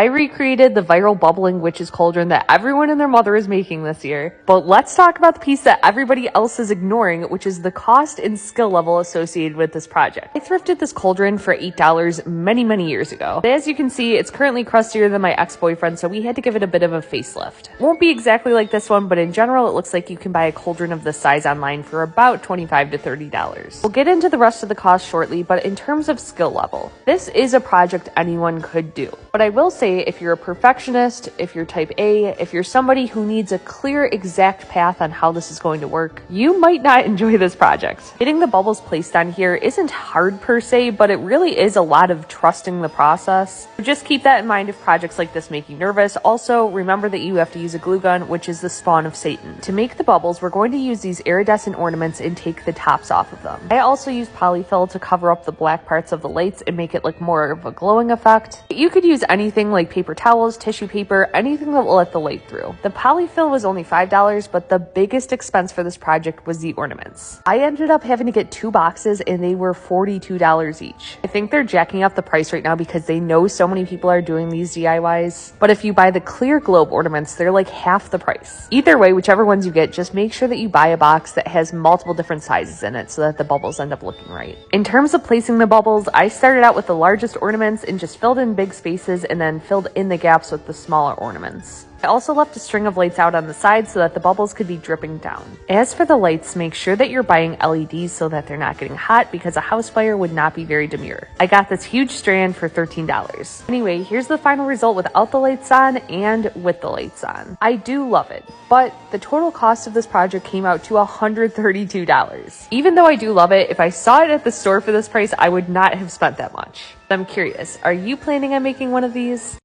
I recreated the viral bubbling witch's cauldron that everyone and their mother is making this year. But let's talk about the piece that everybody else is ignoring, which is the cost and skill level associated with this project. I thrifted this cauldron for $8 many years ago. As you can see, it's currently crustier than my ex-boyfriend, so we had to give it a bit of a facelift. It won't be exactly like this one, but in general, it looks like you can buy a cauldron of this size online for about $25 to $30. We'll get into the rest of the cost shortly, but in terms of skill level, this is a project anyone could do. But I will say, if you're a perfectionist, if you're type A, if you're somebody who needs a clear, exact path on how this is going to work, you might not enjoy this project. Getting the bubbles placed on here isn't hard per se, but it really is a lot of trusting the process. So just keep that in mind if projects like this make you nervous. Also, remember that you have to use a glue gun, which is the spawn of Satan. To make the bubbles, we're going to use these iridescent ornaments and take the tops off of them. I also use polyfill to cover up the black parts of the lights and make it look more of a glowing effect. You could use anything like paper towels, tissue paper, anything that will let the light through. The polyfill was only $5, but the biggest expense for this project was the ornaments. I ended up having to get 2 boxes and they were $42 each. I think they're jacking up the price right now because they know so many people are doing these DIYs. But if you buy the clear globe ornaments, they're like half the price. Either way, whichever ones you get, just make sure that you buy a box that has multiple different sizes in it so that the bubbles end up looking right. In terms of placing the bubbles, I started out with the largest ornaments and just filled in big spaces and then filled in the gaps with the smaller ornaments. I also left a string of lights out on the side so that the bubbles could be dripping down. As for the lights, make sure that you're buying LEDs so that they're not getting hot because a house fire would not be very demure. I got this huge strand for $13. Anyway, here's the final result without the lights on and with the lights on. I do love it, but the total cost of this project came out to $132. Even though I do love it, if I saw it at the store for this price, I would not have spent that much. I'm curious, are you planning on making one of these?